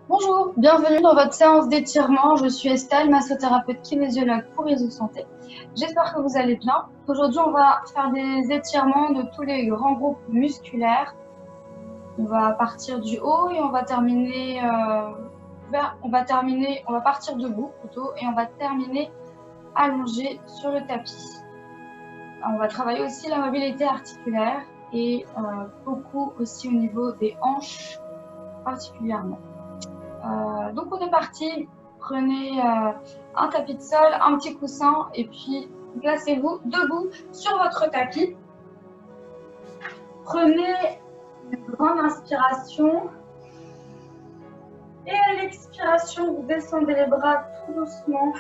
Bonjour, bienvenue dans votre séance d'étirement. Je suis Estelle, massothérapeute kinésiologue pour Réseau Santé. J'espère que vous allez bien. Aujourd'hui, on va faire des étirements de tous les grands groupes musculaires. On va partir du haut et on va terminer on va partir debout plutôt et on va terminer allongé sur le tapis. On va travailler aussi la mobilité articulaire et beaucoup aussi au niveau des hanches particulièrement. Donc on est parti, prenez un tapis de sol, un petit coussin et puis placez-vous debout sur votre tapis. Prenez une grande inspiration et à l'expiration, vous descendez les bras tout doucement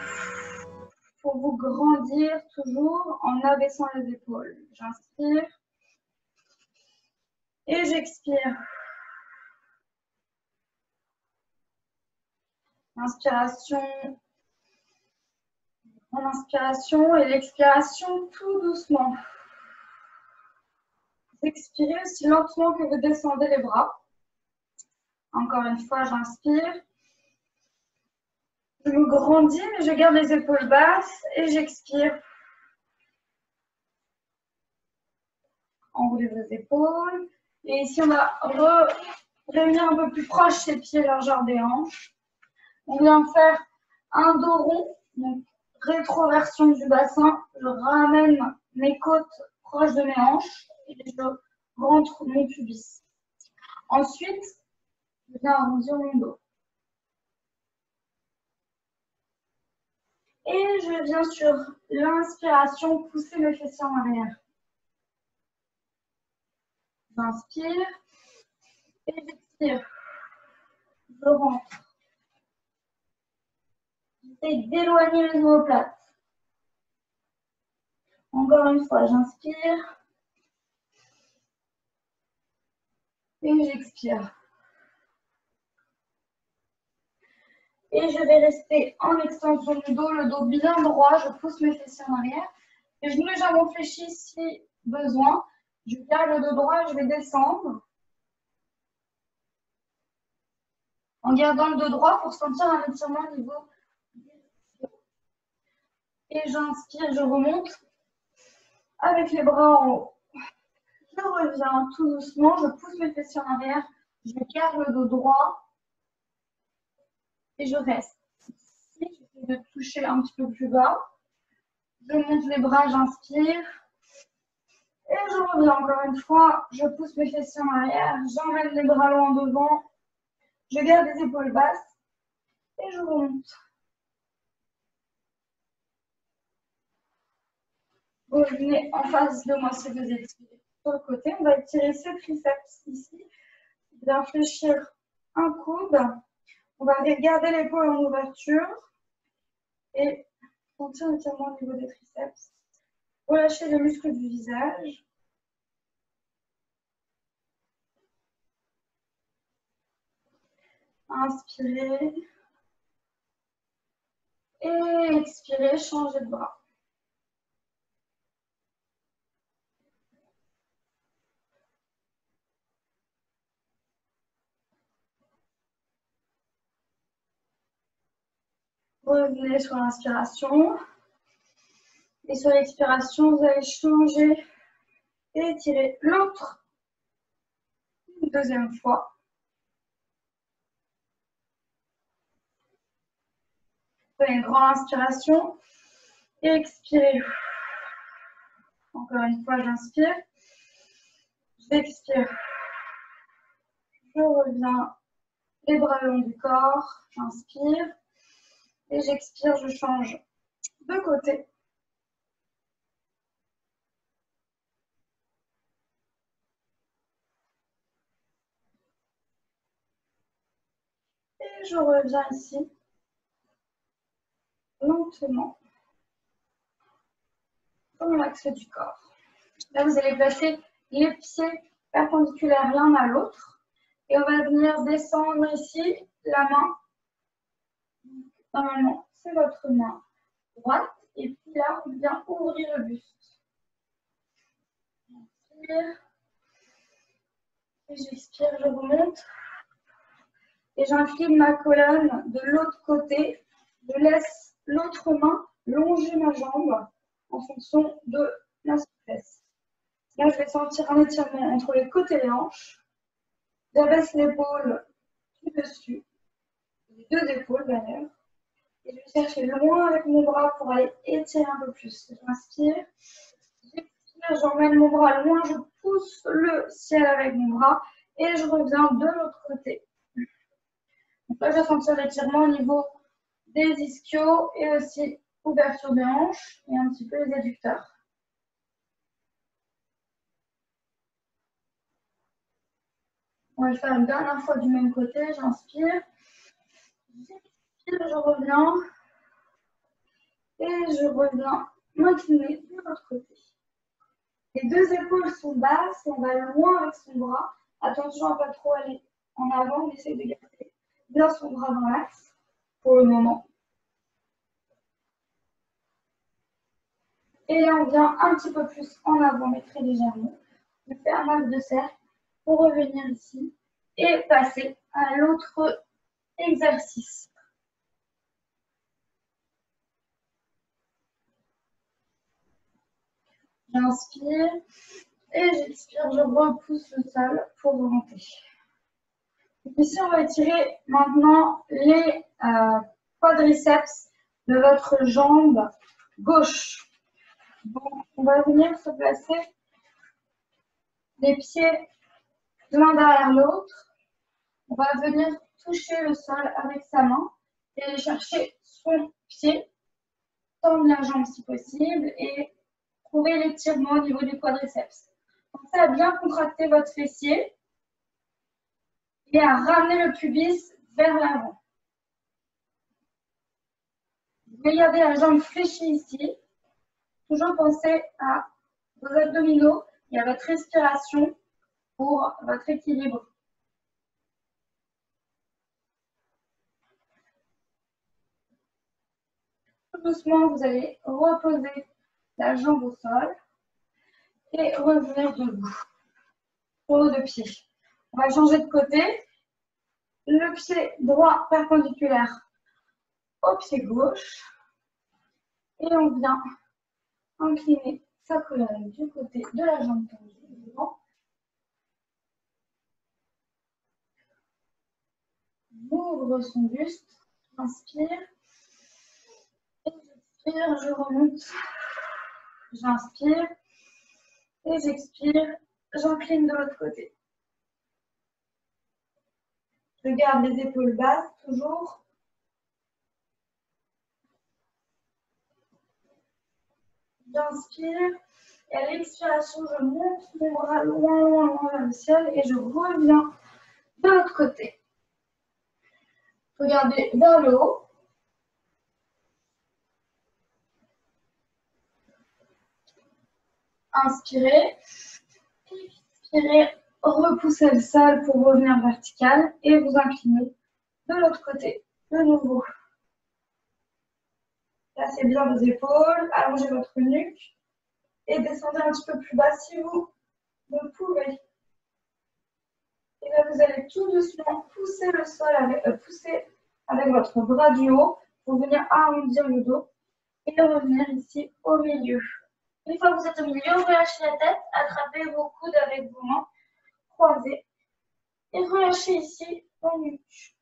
pour vous grandir toujours en abaissant les épaules. J'inspire et j'expire. Inspiration, en inspiration et l'expiration tout doucement. Vous expirez aussi lentement que vous descendez les bras. Encore une fois, j'inspire. Je me grandis, mais je garde les épaules basses et j'expire. Enroulez vos épaules. Et ici, on va réunir un peu plus proche les pieds, largeur des hanches. On vient faire un dos rond, donc rétroversion du bassin. Je ramène mes côtes proches de mes hanches et je rentre mon pubis. Ensuite, je viens arrondir mon dos. Et je viens sur l'inspiration pousser mes fessiers en arrière. J'inspire et j'expire. Je rentre. J'essaie d'éloigner les omoplates. Encore une fois, j'inspire et j'expire. Et je vais rester en extension du dos, le dos bien droit. Je pousse mes fessiers en arrière. Les genoux légèrement fléchis si besoin. Je garde le dos droit, je vais descendre. En gardant le dos droit pour sentir un étirement au niveau. Et j'inspire, je remonte avec les bras en haut. Je reviens tout doucement, je pousse mes fessiers en arrière, je garde le dos droit et je reste. Ici, j'essaie de toucher un petit peu plus bas. Je monte les bras, j'inspire. Et je reviens encore une fois, je pousse mes fessiers en arrière, j'emmène les bras loin devant, je garde les épaules basses et je remonte. Revenez en face de moi si vous étirez sur le côté. On va étirer ses triceps ici. Bien fléchir un coude. On va garder l'épaule en ouverture et sentir l'étirement au niveau des triceps. Relâchez le muscle du visage. Inspirez. Et expirez, changez de bras. Revenez sur l'inspiration. Et sur l'expiration, vous allez changer et étirer l'autre une deuxième fois. Prenez une grande inspiration et expirez. Encore une fois, j'inspire. J'expire. Je reviens les bras le long du corps. J'inspire. Et j'expire, je change de côté. Et je reviens ici, lentement, dans l'axe du corps. Là, vous allez placer les pieds perpendiculaires l'un à l'autre. Et on va venir descendre ici, la main. Normalement, c'est votre main droite. Et puis là, on vient ouvrir le buste. J'inspire. Et j'expire, je remonte. et j'incline ma colonne de l'autre côté. Je laisse l'autre main longer ma jambe en fonction de la souplesse. Là, je vais sentir un étirement entre les côtes et les hanches. J'abaisse l'épaule du dessus, les deux épaules d'ailleurs. Et je vais chercher loin avec mon bras pour aller étirer un peu plus. J'inspire, j'expire, j'emmène mon bras loin, je pousse le ciel avec mon bras et je reviens de l'autre côté. Donc là, je vais sentir l'étirement au niveau des ischios et aussi ouverture des hanches et un petit peu les adducteurs. On va le faire une dernière fois du même côté. J'inspire, j'expire, je reviens et je reviens m'incliner de l'autre côté. Les deux épaules sont basses et on va loin avec son bras. Attention à ne pas trop aller en avant, on essaie de garder bien son bras dans l'axe pour le moment. Et là, on vient un petit peu plus en avant, mais très légèrement. On fait un arc de cercle pour revenir ici et passer à l'autre exercice. J'inspire et j'expire, je repousse le sol pour remonter. Ici, on va étirer maintenant les quadriceps de votre jambe gauche. Donc, on va venir se placer les pieds l'un derrière l'autre. On va venir toucher le sol avec sa main et aller chercher son pied, tendre la jambe si possible et trouver l'étirement au niveau du quadriceps. Pensez à bien contracter votre fessier et à ramener le pubis vers l'avant. Vous pouvez garder la jambe fléchie ici. Toujours pensez à vos abdominaux et à votre respiration pour votre équilibre. Tout doucement, vous allez reposer la jambe au sol et revenir debout sur nos deux pieds. On va changer de côté. Le pied droit perpendiculaire au pied gauche. Et on vient incliner sa colonne du côté de la jambe tendue devant. Ouvre son buste. Inspire. Et j'expire, je remonte. J'inspire. Et j'expire. J'incline de l'autre côté. Je garde les épaules basses, toujours. J'inspire. Et à l'expiration, je monte mon bras loin, loin, loin vers le ciel et je reviens de l'autre côté. Regardez vers le haut. Inspirez. Expirez. Repoussez le sol pour revenir vertical et vous inclinez de l'autre côté. De nouveau. Placez bien vos épaules, allongez votre nuque et descendez un petit peu plus bas si vous le pouvez. Et là, vous allez tout doucement pousser le sol avec votre bras du haut pour venir arrondir le dos et revenir ici au milieu. Une fois que vous êtes au milieu, relâchez la tête, attrapez vos coudes avec vos mains croisées et relâchez ici vos nuques.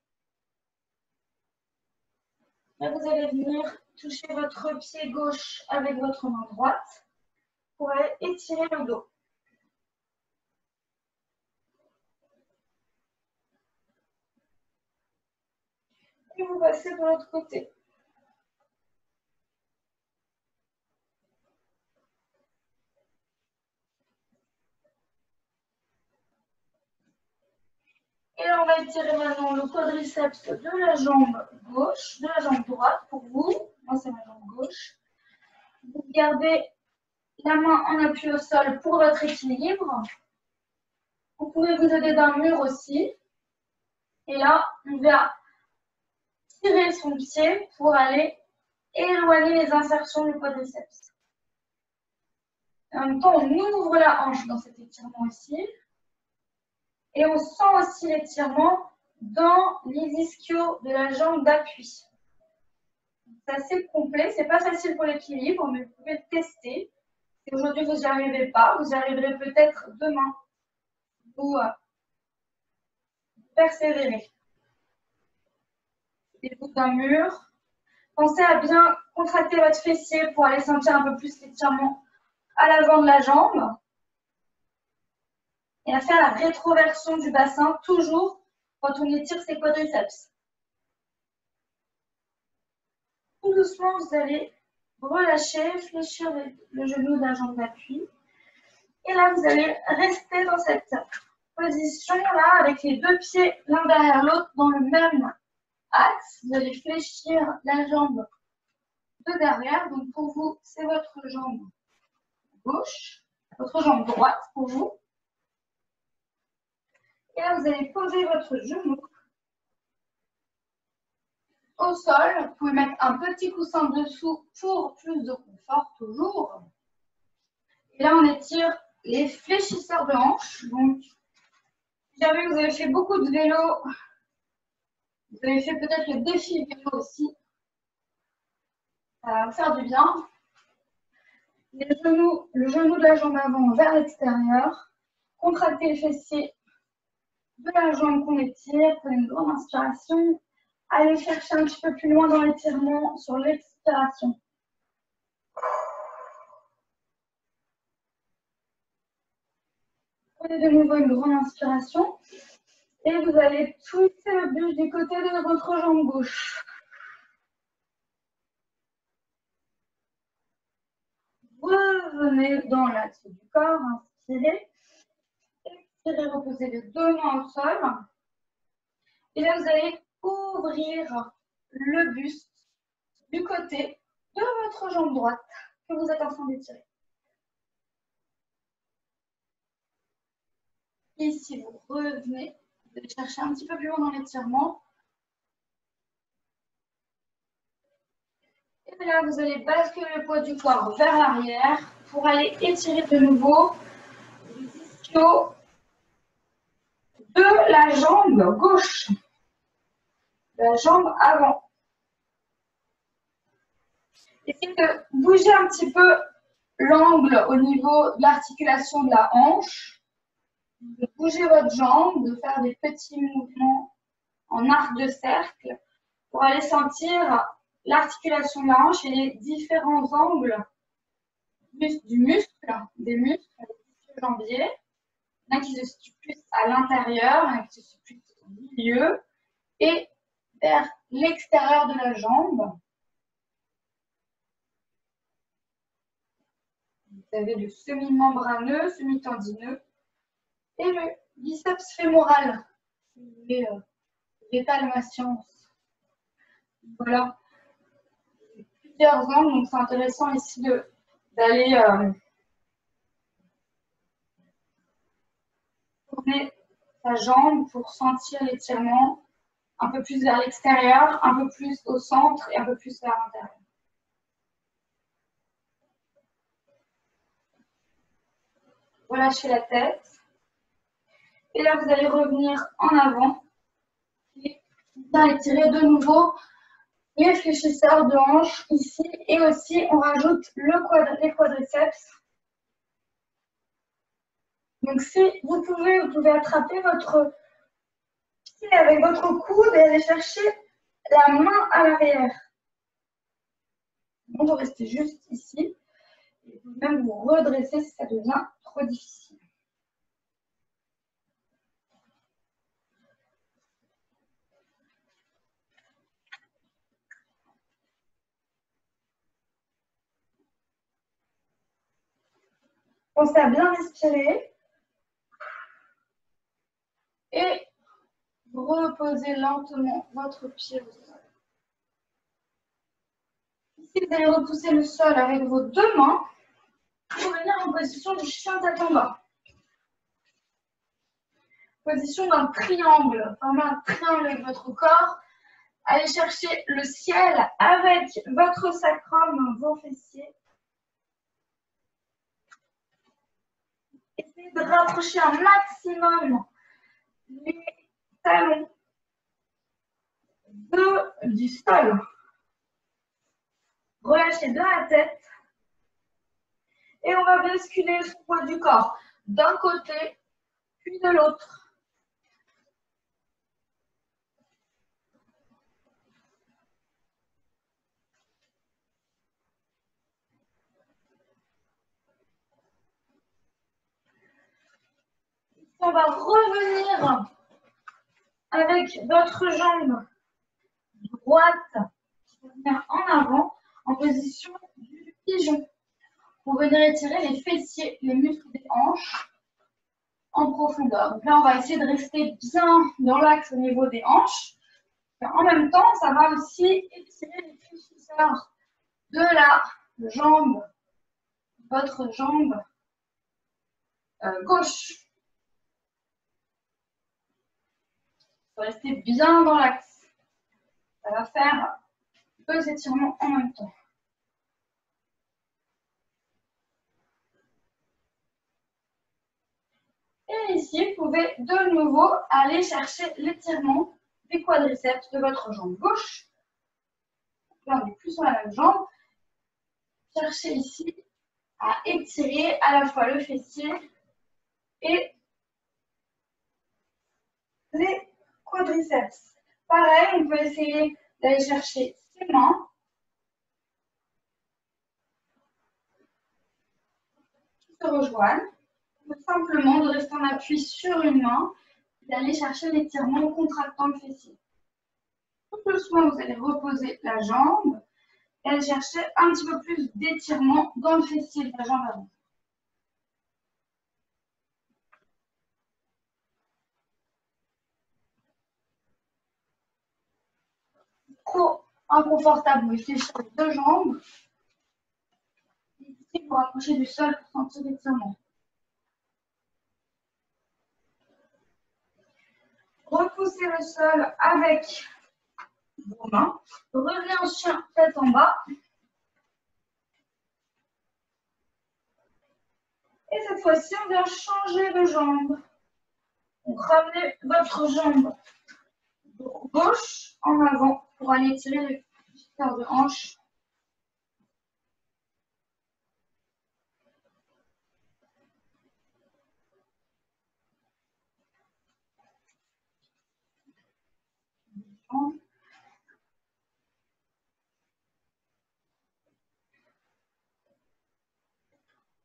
Là, vous allez venir toucher votre pied gauche avec votre main droite pour aller étirer le dos. Et vous passez de l'autre côté. Et là, on va étirer maintenant le quadriceps de la jambe gauche, de la jambe droite pour vous. Moi, c'est ma jambe gauche. Vous gardez la main en appui au sol pour votre équilibre. Vous pouvez vous aider d'un mur aussi. Et là, on va tirer son pied pour aller éloigner les insertions du quadriceps. En même temps, on ouvre la hanche dans cet étirement aussi. Et on sent aussi l'étirement dans les ischios de la jambe d'appui. C'est assez complet, c'est pas facile pour l'équilibre, mais vous pouvez le tester. Si aujourd'hui vous n'y arrivez pas, vous y arriverez peut-être demain. Vous persévérez. Les bouts d'un mur. Pensez à bien contracter votre fessier pour aller sentir un peu plus l'étirement à l'avant de la jambe. Et à faire la rétroversion du bassin, toujours quand on étire ses quadriceps. Tout doucement, vous allez relâcher, fléchir le genou de la jambe d'appui. Et là, vous allez rester dans cette position-là, avec les deux pieds l'un derrière l'autre dans le même axe. Vous allez fléchir la jambe de derrière. Donc pour vous, c'est votre jambe gauche, votre jambe droite pour vous. Et là, vous allez poser votre genou au sol. Vous pouvez mettre un petit coussin dessous pour plus de confort toujours. Et là, on étire les fléchisseurs de hanches. Donc, si jamais vous avez fait beaucoup de vélo, vous avez fait peut-être le défi vélo aussi, ça va vous faire du bien. Le genou de la jambe avant vers l'extérieur. Contractez le fessier de la jambe qu'on étire. Prenez une grande inspiration. Allez chercher un petit peu plus loin dans l'étirement sur l'expiration. Prenez de nouveau une grande inspiration. Et vous allez twister le buste du côté de votre jambe gauche. Revenez dans l'axe du corps, inspirez. Expirez, reposez les deux mains au sol. Et là, vous allez ouvrir le buste du côté de votre jambe droite que vous êtes en train d'étirer. Ici, vous revenez, vous allez chercher un petit peu plus loin dans l'étirement. Et là, vous allez basculer le poids du corps vers l'arrière pour aller étirer de nouveau les ischios de la jambe gauche, la jambe avant. Essayez de bouger un petit peu l'angle au niveau de l'articulation de la hanche, de bouger votre jambe, de faire des petits mouvements en arc de cercle pour aller sentir l'articulation de la hanche et les différents angles du muscle, des muscles, des jambiers. Il y en a qui se situent plus à l'intérieur, il y en a qui se situent plus au milieu et vers l'extérieur de la jambe. Vous avez le semi-membraneux, semi-tendineux et le biceps fémoral. Si vous voulez l'étale ma science. Voilà. Plusieurs angles, donc c'est intéressant ici d'aller tourner sa jambe pour sentir l'étirement un peu plus vers l'extérieur, un peu plus au centre et un peu plus vers l'intérieur. Relâchez la tête. Et là, vous allez revenir en avant et bien étirer de nouveau les fléchisseurs de hanches ici. Et aussi, on rajoute les quadriceps. Donc, si vous pouvez attraper votre pied avec votre coude et aller chercher la main à l'arrière. Donc, vous restez juste ici. Et vous pouvez même vous redresser si ça devient trop difficile. Pensez à bien respirer. Et reposez lentement votre pied au sol. Ici, vous allez repousser le sol avec vos deux mains pour venir en position du chien tête en bas. Position d'un triangle. Formez un triangle avec votre corps. Allez chercher le ciel avec votre sacrum, vos fessiers. Essayez de rapprocher un maximum les talons du sol. Relâchez de la tête. Et on va basculer le poids du corps d'un côté, puis de l'autre. On va revenir avec votre jambe droite qui va venir en avant en position du pigeon. Pour venir étirer les fessiers, les muscles des hanches en profondeur. Donc là, on va essayer de rester bien dans l'axe au niveau des hanches. Et en même temps, ça va aussi étirer les fléchisseurs de la jambe, votre jambe gauche. Il faut rester bien dans l'axe. Ça va faire 2 étirements en même temps. Et ici, vous pouvez de nouveau aller chercher l'étirement des quadriceps de votre jambe gauche. Là, on n'est plus sur la même jambe. Cherchez ici à étirer à la fois le fessier et les quadriceps. Pareil, on peut essayer d'aller chercher ses mains. Qui se rejoignent. Ou simplement de rester en appui sur une main et d'aller chercher l'étirement en contractant le fessier. Tout doucement, vous allez reposer la jambe et aller chercher un petit peu plus d'étirement dans le fessier de la jambe avant. Trop inconfortable, vous fléchissez les 2 jambes. Ici, pour approcher du sol pour sentir l'étirement. Repoussez le sol avec vos mains. Revenez en chien, tête en bas. Et cette fois-ci, on vient changer de jambe. Donc, ramenez votre jambe gauche en avant pour aller tirer les fléchisseurs de hanche.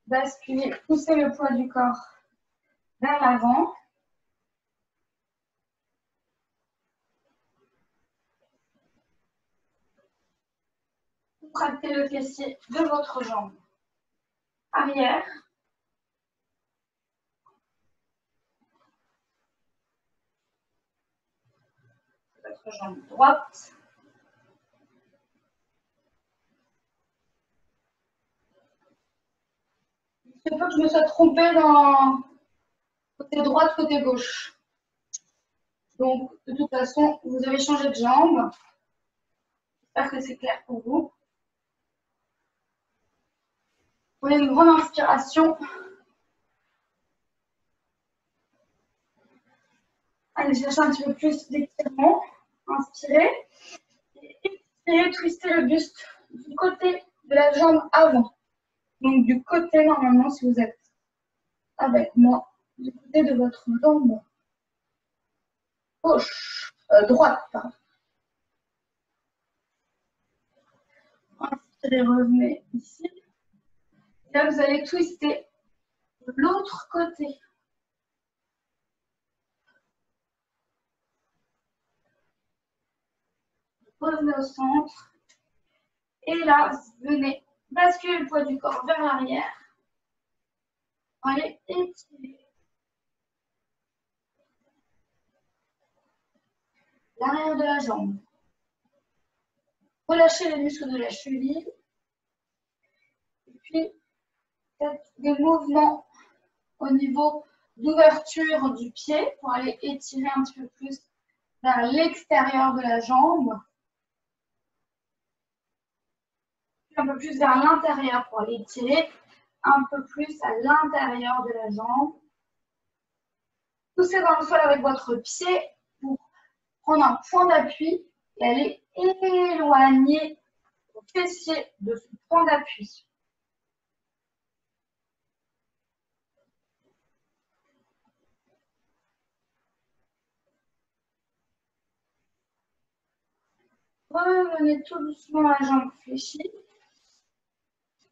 Basculez, poussez le poids du corps vers l'avant. Contractez le fessier de votre jambe arrière. Votre jambe droite. Il se peut que je me sois trompée dans côté droite, côté gauche. Donc, de toute façon, vous avez changé de jambe. J'espère que c'est clair pour vous. Prenez une grande inspiration. Allez chercher un petit peu plus d'étirement. Inspirez. Et expirez, twistez le buste du côté de la jambe avant. Donc, du côté, normalement, si vous êtes avec moi, du côté de votre jambe gauche, droite, pardon. Inspirez, revenez ici. Et là, vous allez twister de l'autre côté. Revenez au centre. Et là, venez basculer le poids du corps vers l'arrière. Allez, étirez l'arrière de la jambe. Relâchez les muscles de la cheville. Et puis, faites des mouvements au niveau d'ouverture du pied pour aller étirer un petit peu plus vers l'extérieur de la jambe. Un peu plus vers l'intérieur pour aller étirer un peu plus à l'intérieur de la jambe. Poussez dans le sol avec votre pied pour prendre un point d'appui et allez éloigner vos fessiers de ce point d'appui. Revenez tout doucement la jambe fléchie.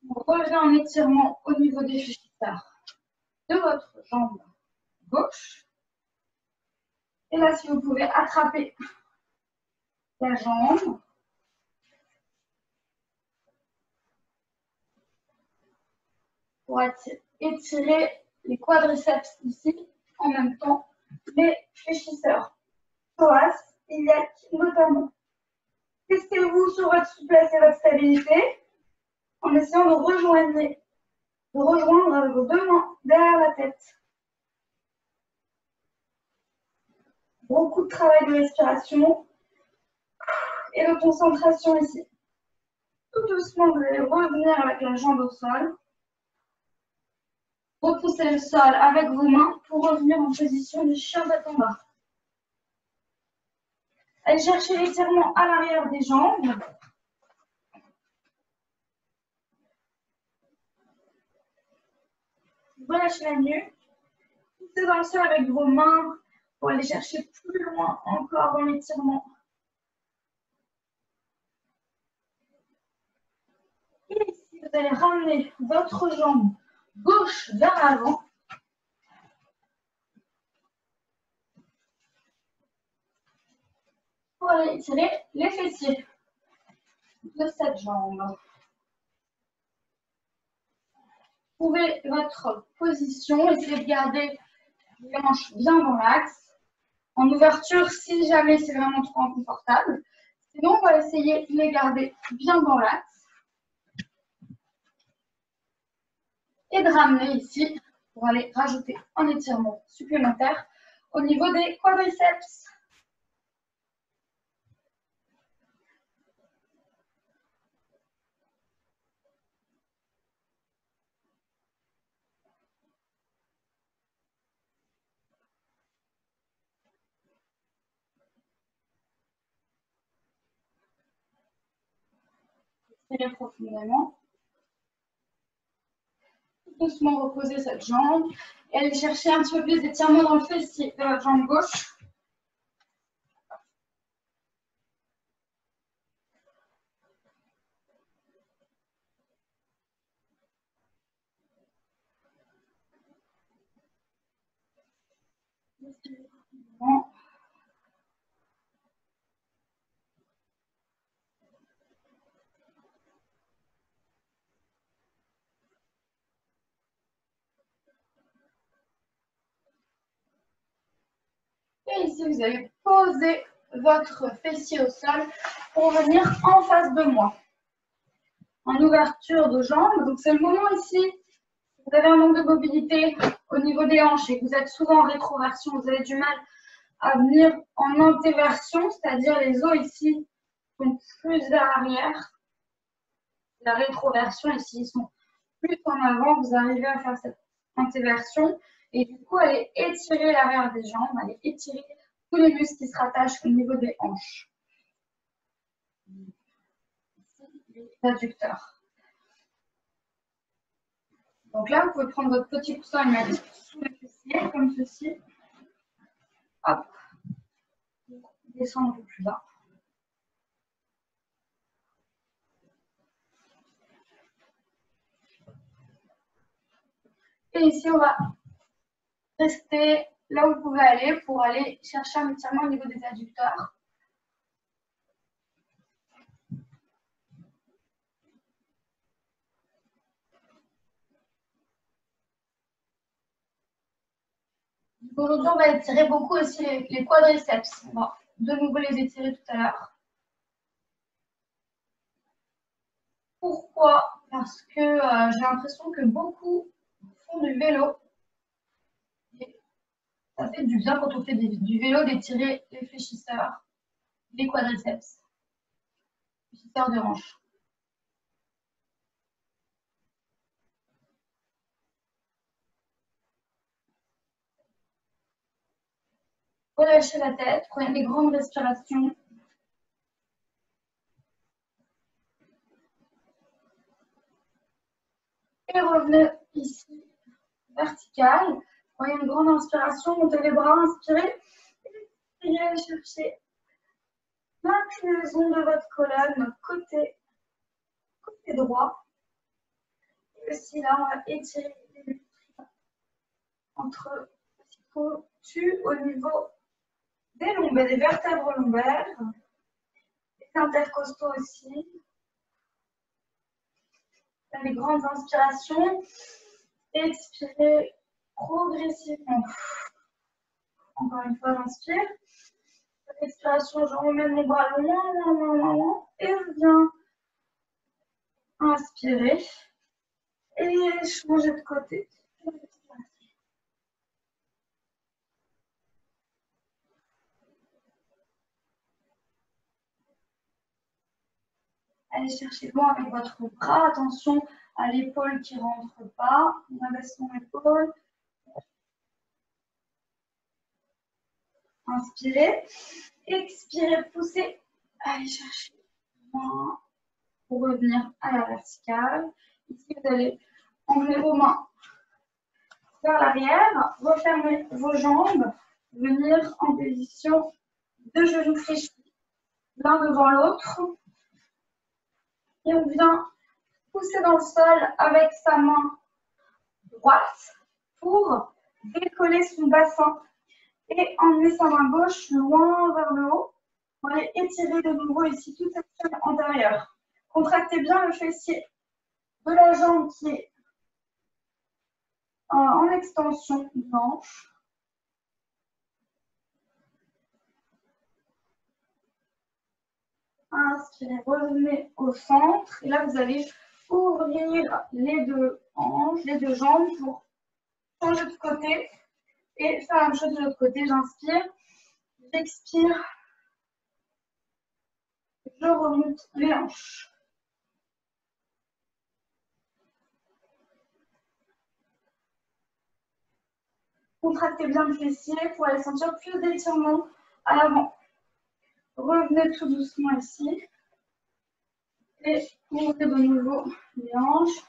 On revient en étirement au niveau des fléchisseurs de votre jambe gauche. Et là, si vous pouvez attraper la jambe, pour étirer les quadriceps ici, en même temps les fléchisseurs psoas, iliaque notamment. Testez-vous sur votre souplesse et votre stabilité en essayant de rejoindre vos deux mains derrière la tête. Beaucoup de travail de respiration et de concentration ici. Tout doucement, vous allez revenir avec la jambe au sol. Repoussez le sol avec vos mains pour revenir en position du chien tête en bas. Allez chercher l'étirement à l'arrière des jambes. Relâchez la nuque. Poussez dans le sol avec vos mains pour aller chercher plus loin encore dans l'étirement. Et ici, vous allez ramener votre jambe gauche vers l'avant. Pour aller étirer les fessiers de cette jambe. Trouvez votre position, essayez de garder les hanches bien dans l'axe. En ouverture, si jamais c'est vraiment trop inconfortable. Sinon, on va essayer de les garder bien dans l'axe. Et de ramener ici pour aller rajouter un étirement supplémentaire au niveau des quadriceps. Respirez profondément. Doucement reposer cette jambe et aller chercher un petit peu plus d'étirement dans le fessier de votre jambe gauche. Et ici, vous allez poser votre fessier au sol pour venir en face de moi. En ouverture de jambes, donc c'est le moment ici, vous avez un manque de mobilité au niveau des hanches et vous êtes souvent en rétroversion, vous avez du mal à venir en antéversion, c'est-à-dire les os ici sont plus vers l'arrière. La rétroversion ici, ils sont plus en avant, vous arrivez à faire cette antéversion et du coup, allez étirer l'arrière des jambes, allez étirer tous les muscles qui se rattachent au niveau des hanches. Ici, les adducteurs. Donc là, vous pouvez prendre votre petit coussin et le mettre sous les fessiers, comme ceci. Hop. Descendre un peu plus bas. Et ici, on va rester là où vous pouvez aller pour aller chercher un étirement au niveau des adducteurs. Aujourd'hui, on va étirer beaucoup aussi les quadriceps. On va de nouveau les étirer tout à l'heure. Pourquoi? Parce que j'ai l'impression que beaucoup font du vélo. Et ça fait du bien quand on fait du vélo d'étirer les fléchisseurs, les quadriceps, les fléchisseurs de hanche. Relâchez la tête, prenez des grandes respirations. revenez ici, vertical. Voyez une grande inspiration, montez les bras, inspirez. Et allez chercher l'inclinaison de votre colonne côté droit. Et aussi là, on va étirer les muscles entre tu au niveau des lombaires, des vertèbres lombaires, les intercostaux aussi. Les grandes inspirations. Expirez progressivement. Encore une fois, j'inspire. Expiration, je remets mon bras loin, et je viens inspirer et changer de côté. Allez chercher loin avec votre bras. Attention à l'épaule qui ne rentre pas. On abaisse son épaule. Inspirez. Expirez, poussez. Allez chercher loin pour revenir à la verticale. Ici, vous allez emmener vos mains vers l'arrière, refermer vos jambes, venir en position de genoux fléchis, l'un devant l'autre. Et on vient pousser dans le sol avec sa main droite pour décoller son bassin et emmener sa main gauche loin vers le haut. On va étirer de nouveau ici toute cette chaîne antérieure. Contractez bien le fessier de la jambe qui est en extension du hanche. Inspirez, revenez au centre. Et là, vous allez ouvrir les deux hanches, les deux jambes pour changer de côté et faire la même chose de l'autre côté. J'inspire, j'expire, je remonte les hanches. Contractez bien le fessier pour aller sentir plus d'étirement à l'avant. Revenez tout doucement ici. Et ouvrez de nouveau les hanches.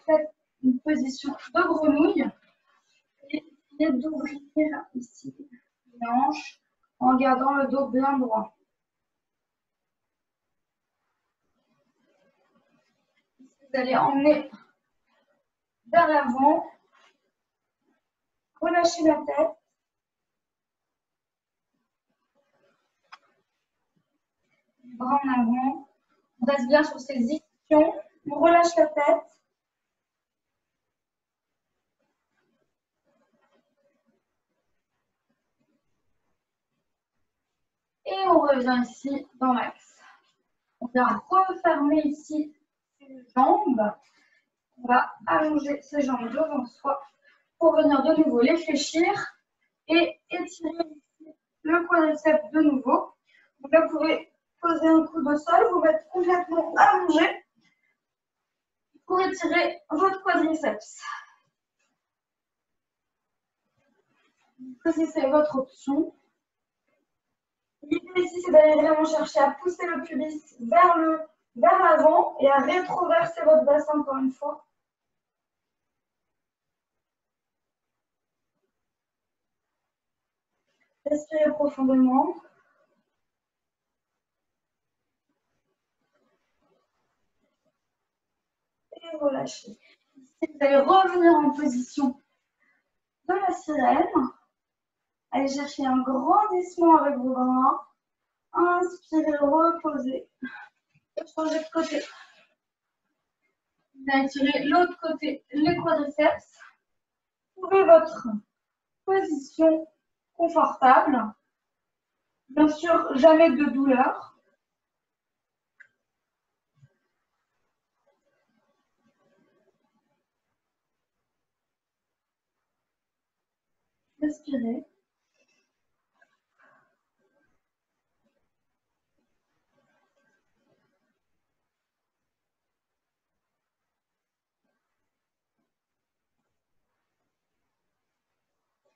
Faites une position de grenouille. Et essayez d'ouvrir ici les hanches en gardant le dos bien droit. Vous allez emmener vers l'avant. Relâchez la tête. Les bras en avant. On reste bien sur ces extensions. On relâche la tête. Et on revient ici dans l'axe. On vient refermer ici ses jambes. On va allonger ses jambes devant soi pour venir de nouveau les fléchir et étirer ici le quadriceps de nouveau. Donc là, vous pouvez poser un coup de sol, vous mettre complètement allongé pour étirer votre quadriceps. Choisissez votre option. L'idée ici, c'est d'aller vraiment chercher à pousser le pubis vers l'avant et à rétroverser votre bassin encore une fois. Respirez profondément. Et relâchez. Ici, vous allez revenir en position de la sirène. Allez chercher un grandissement avec vos bras. Inspirez, reposez. Et changez de côté. Vous allez tirer l'autre côté, les quadriceps. Trouvez votre position confortable. Bien sûr, jamais de douleur. Respirez.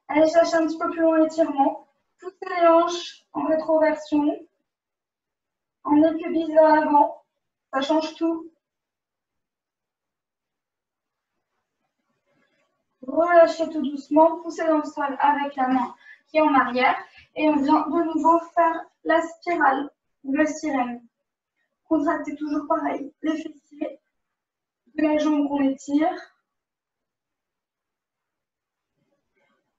Allez chercher un petit peu plus loin l'étirement. Poussez les hanches en rétroversion. Emmenez le pubis vers l'avant. Ça change tout. relâchez tout doucement, poussez dans le sol avec la main qui est en arrière. Et on vient de nouveau faire la spirale, le sirène. Contractez toujours pareil, les fessiers de la jambe qu'on étire.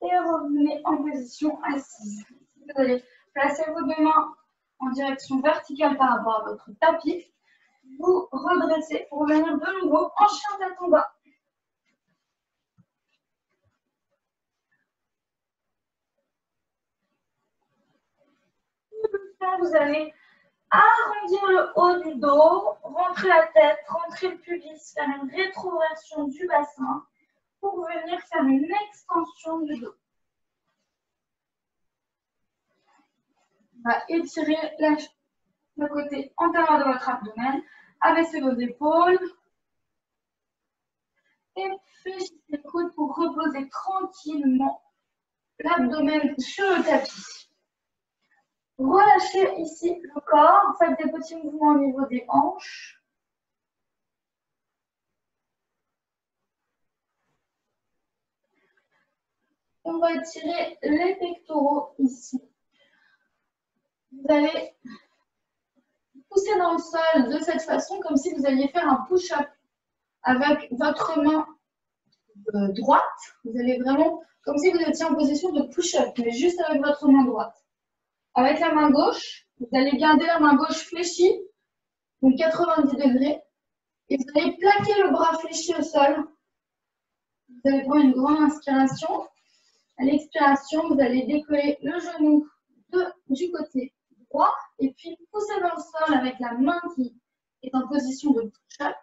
Et revenez en position assise. Vous allez placer vos deux mains en direction verticale par rapport à votre tapis. Vous redressez pour revenir de nouveau en chien tête en bas. Vous allez arrondir le haut du dos, rentrer la tête, rentrer le pubis, faire une rétroversion du bassin pour venir faire une extension du dos. On va étirer le côté antérieur de votre abdomen, abaissez vos épaules et fléchissez les coudes pour reposer tranquillement l'abdomen sur le tapis. Relâchez ici le corps, faites des petits mouvements au niveau des hanches. On va étirer les pectoraux ici. Vous allez pousser dans le sol de cette façon, comme si vous alliez faire un push-up avec votre main droite. Vous allez vraiment, comme si vous étiez en position de push-up, mais juste avec votre main droite. Avec la main gauche, vous allez garder la main gauche fléchie, donc 90 degrés, et vous allez plaquer le bras fléchi au sol. Vous allez prendre une grande inspiration. À l'expiration, vous allez décoller le genou du côté droit et puis pousser dans le sol avec la main qui est en position de push-up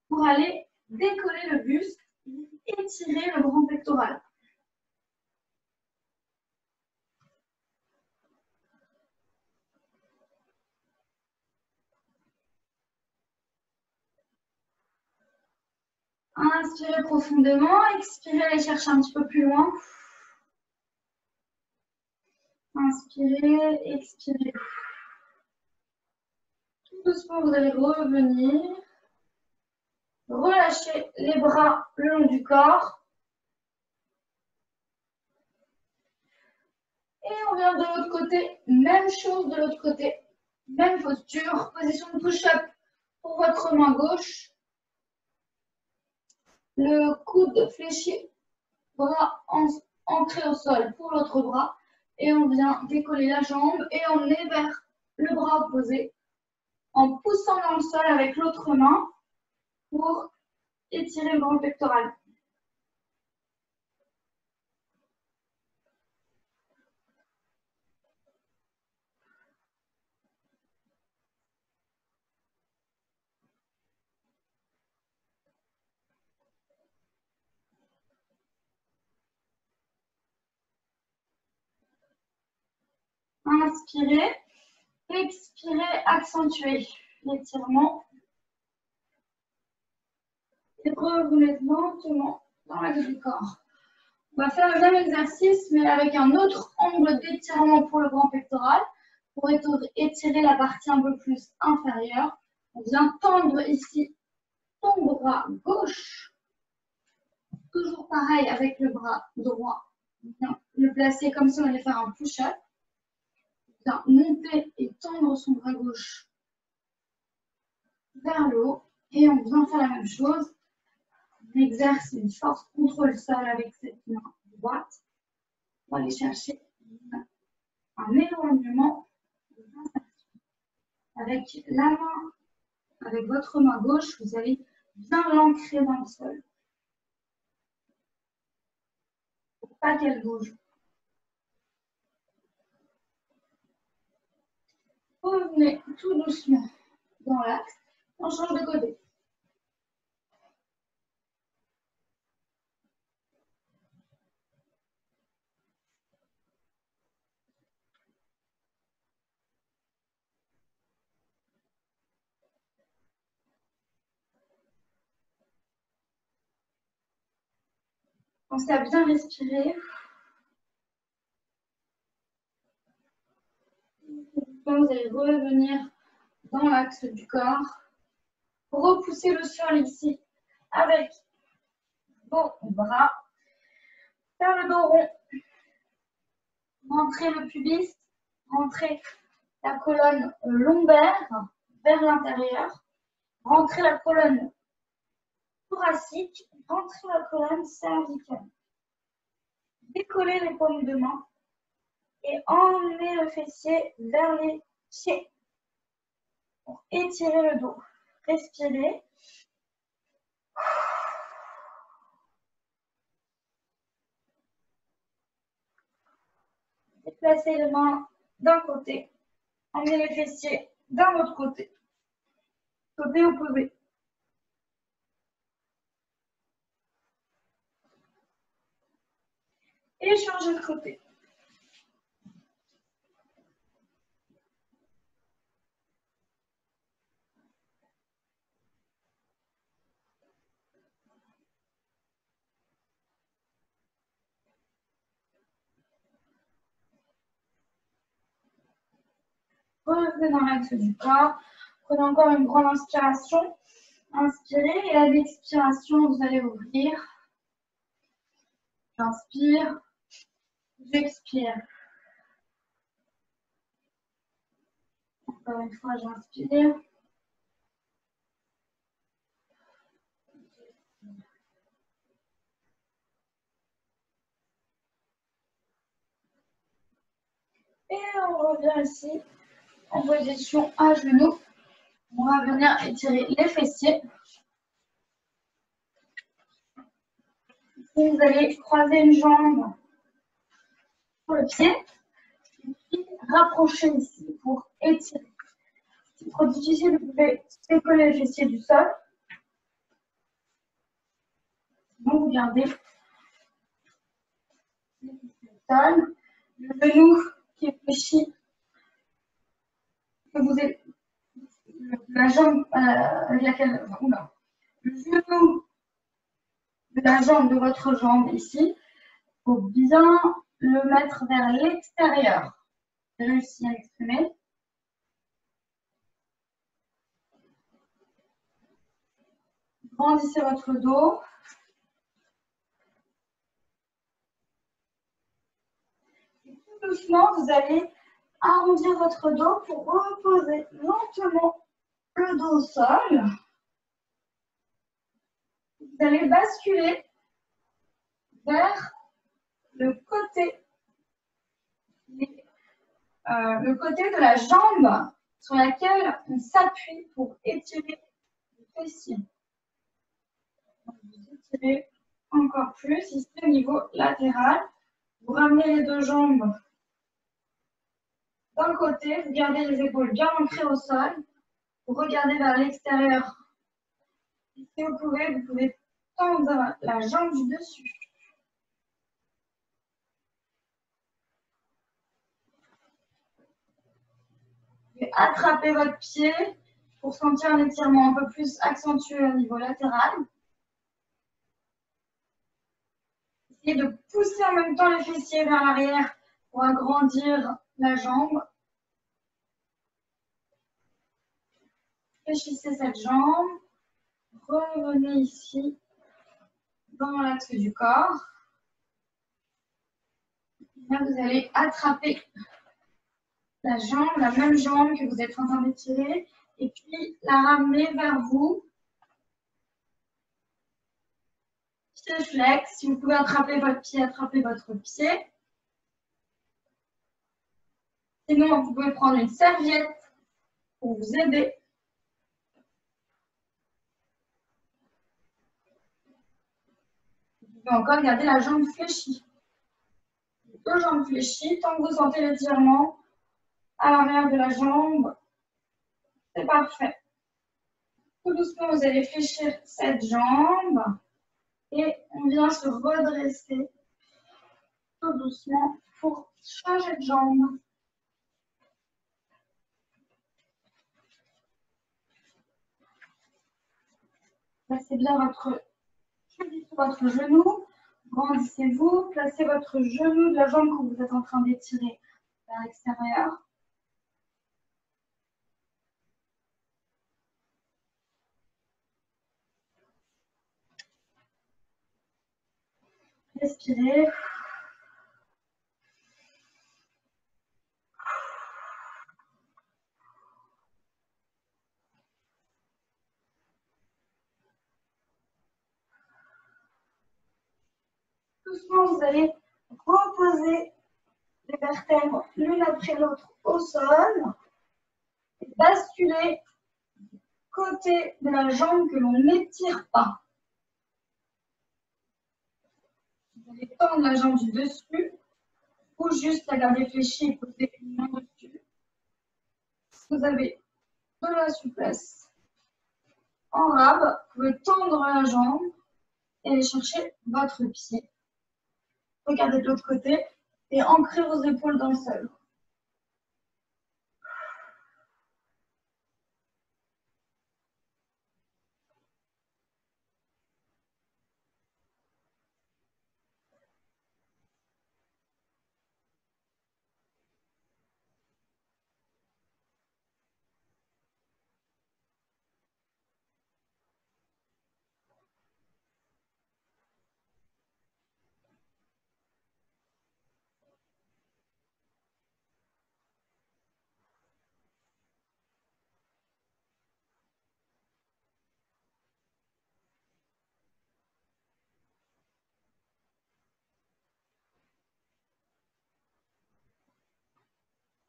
pour aller décoller le buste et étirer le grand pectoral. Inspirez profondément, expirez, allez chercher un petit peu plus loin. Inspirez, expirez. Tout doucement, vous allez revenir. Relâchez les bras le long du corps. Et on vient de l'autre côté, même chose de l'autre côté. Même posture, position de push-up pour votre main gauche. Le coude fléchi, bras ancré au sol pour l'autre bras. Et on vient décoller la jambe et emmener vers le bras opposé en poussant dans le sol avec l'autre main pour étirer le grand pectoral. Inspirez, expirez, accentuez l'étirement. Et revenez lentement dans l'axe du corps. On va faire le même exercice, mais avec un autre angle d'étirement pour le grand pectoral. Pour étirer la partie un peu plus inférieure, on vient tendre ici ton bras gauche. Toujours pareil avec le bras droit. On vient le placer comme si on allait faire un push-up. On vient monter et tendre son bras gauche vers le haut. Et on vient faire la même chose. On exerce une force contre le sol avec cette main droite. On va aller chercher un éloignement avec la main, avec votre main gauche, vous allez bien l'ancrer dans le sol. Pour pas qu'elle bouge. Revenez tout doucement dans l'axe. On change de côté. Pensez à bien respirer. Vous allez revenir dans l'axe du corps. Repoussez le sol ici avec vos bras. Faire le dos rond. Rentrez le pubis. Rentrez la colonne lombaire vers l'intérieur. Rentrez la colonne thoracique. Rentrez la colonne cervicale. Décollez les paumes de main et emmenez le fessier vers les pieds pour étirer le dos. Respirez. Déplacez les mains d'un côté. Emmenez les fessiers d'un autre côté. Côté opposé. Et changez de côté. Revenez dans l'axe du corps. Prenez encore une grande inspiration. Inspirez et à l'expiration, vous allez ouvrir. J'inspire. J'expire. Encore une fois, j'inspire. Et on revient ici en position à genoux. On va venir étirer les fessiers. Vous allez croiser une jambe sur le pied. Et puis rapprocher ici pour étirer. Si c'est trop difficile, vous pouvez décoller les fessiers du sol. Sinon, vous gardez les fessiers du sol. Le genou qui est fléchi. Que vous êtes la jambe avec laquelle. Oula, le genou de la jambe de votre jambe ici. Il faut bien le mettre vers l'extérieur. J'ai réussi à l'exprimer. Grandissez votre dos. Et tout doucement, vous allez arrondir votre dos pour reposer lentement le dos au sol. Vous allez basculer vers le côté de la jambe sur laquelle on s'appuie pour étirer le fessier. Vous étirez encore plus ici au niveau latéral. Vous ramenez les deux jambes d'un côté, vous gardez les épaules bien ancrées au sol. Vous regardez vers l'extérieur. Si vous pouvez tendre la jambe du dessus. Et attrapez votre pied pour sentir un étirement un peu plus accentué au niveau latéral. Essayez de pousser en même temps les fessiers vers l'arrière pour agrandir la jambe. Fléchissez cette jambe. Revenez ici dans l'axe du corps. Là, vous allez attraper la jambe, la même jambe que vous êtes en train d'étirer, et puis la ramener vers vous. Pied flex. Si vous pouvez attraper votre pied, attrapez votre pied. Sinon, vous pouvez prendre une serviette pour vous aider. Vous pouvez encore garder la jambe fléchie. Les deux jambes fléchies, tant que vous sentez l'étirement à l'arrière de la jambe, c'est parfait. Tout doucement, vous allez fléchir cette jambe et on vient se redresser tout doucement pour changer de jambe. Placez bien votre cheville sur votre genou. Grandissez-vous. Placez votre genou de la jambe que vous êtes en train d'étirer vers l'extérieur. Respirez. Doucement, vous allez reposer les vertèbres l'une après l'autre au sol et basculer du côté de la jambe que l'on n'étire pas. Vous allez tendre la jambe du dessus ou juste la garder fléchie et poser une main dessus. Vous avez de la souplesse. En rab, vous pouvez tendre la jambe et aller chercher votre pied. Regardez de l'autre côté et ancrez vos épaules dans le sol.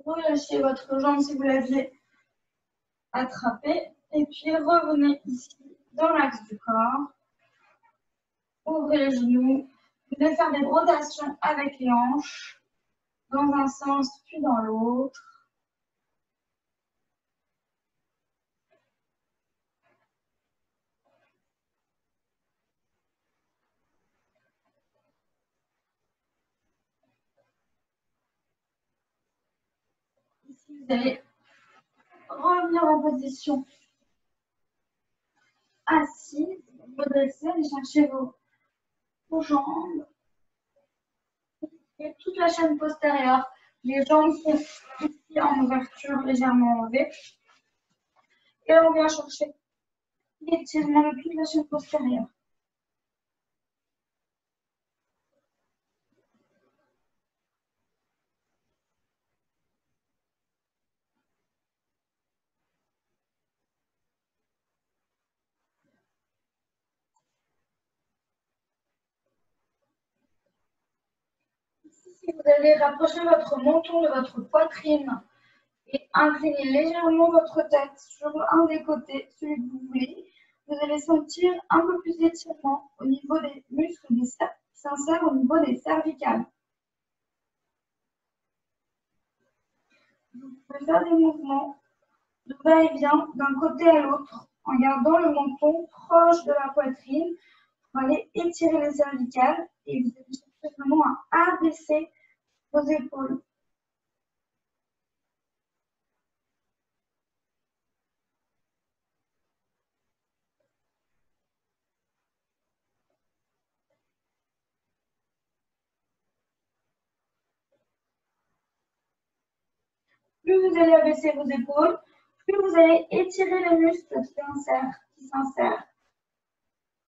Relâchez votre jambe si vous l'aviez attrapée. Et puis revenez ici dans l'axe du corps. Ouvrez les genoux. Vous allez faire des rotations avec les hanches dans un sens puis dans l'autre. Ici, vous allez revenir en position assise. Redressez, allez chercher vos jambes. Et toute la chaîne postérieure. Les jambes sont ici en ouverture, légèrement enlevées. Et on vient chercher l'étirement de toute la chaîne postérieure. Si vous allez rapprocher votre menton de votre poitrine et incliner légèrement votre tête sur un des côtés, celui que vous voulez, vous allez sentir un peu plus d'étirement au niveau des muscles qui s'insèrent au niveau des cervicales. Vous pouvez faire des mouvements de va-et-vient d'un côté à l'autre en gardant le menton proche de la poitrine pour aller étirer les cervicales et vous allez chercher vraiment à abaisser vos épaules. Plus vous allez abaisser vos épaules, plus vous allez étirer les muscles qui s'insèrent.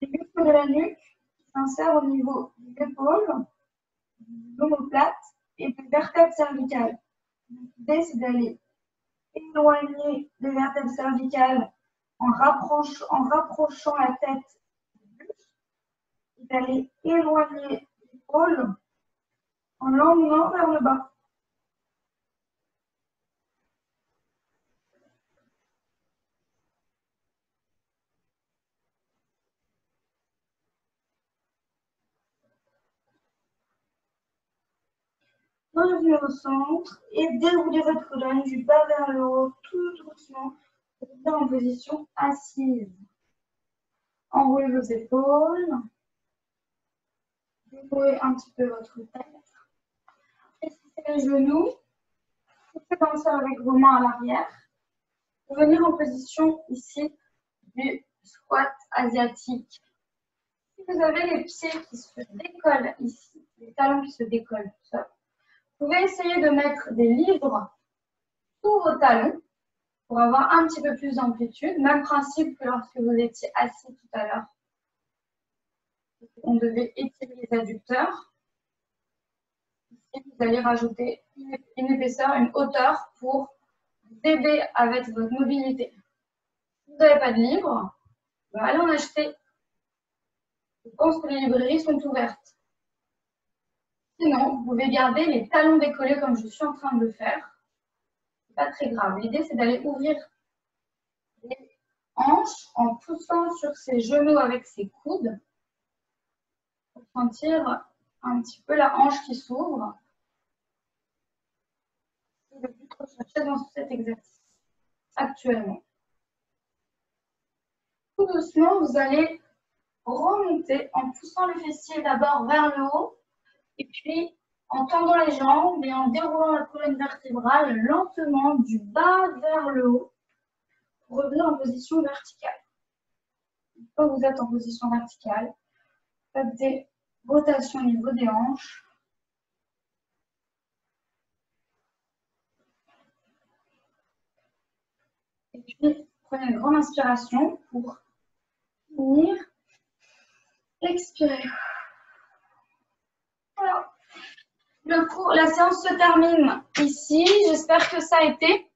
Les muscles de la nuque qui s'insèrent au niveau des épaules, de l'omoplate et des vertèbres cervicales. L'idée, c'est d'aller éloigner les vertèbres cervicales en rapprochant la tête du buste et d'aller éloigner l'épaule en l'emmenant vers le bas. Revenez au centre et déroulez votre colonne du bas vers le haut, tout doucement, pour bien en position assise. Enroulez vos épaules, déroulez un petit peu votre tête, fléchissez les genoux, poussez dans le sol avec vos mains à l'arrière. Venir en position ici du squat asiatique. Si vous avez les pieds qui se décollent ici, les talons qui se décollent tout seul, vous pouvez essayer de mettre des livres sous vos talons pour avoir un petit peu plus d'amplitude. Même principe que lorsque vous étiez assis tout à l'heure. On devait étirer les adducteurs. Et vous allez rajouter une épaisseur, une hauteur pour vous aider avec votre mobilité. Si vous n'avez pas de livre, allez en acheter. Je pense que les librairies sont ouvertes. Sinon, vous pouvez garder les talons décollés comme je suis en train de le faire. Ce n'est pas très grave. L'idée, c'est d'aller ouvrir les hanches en poussant sur ses genoux avec ses coudes pour sentir un petit peu la hanche qui s'ouvre. C'est le but recherché dans cet exercice actuellement. Tout doucement, vous allez remonter en poussant le fessier d'abord vers le haut et puis en tendant les jambes et en déroulant la colonne vertébrale lentement du bas vers le haut pour revenir en position verticale. Une fois que vous êtes en position verticale, faites des rotations au niveau des hanches. Et puis, prenez une grande inspiration pour finir. Expirez. Voilà. La séance se termine ici. J'espère que ça a été.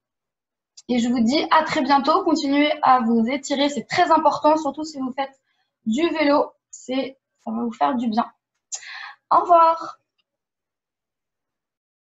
Et je vous dis à très bientôt. Continuez à vous étirer. C'est très important, surtout si vous faites du vélo. Ça va vous faire du bien. Au revoir.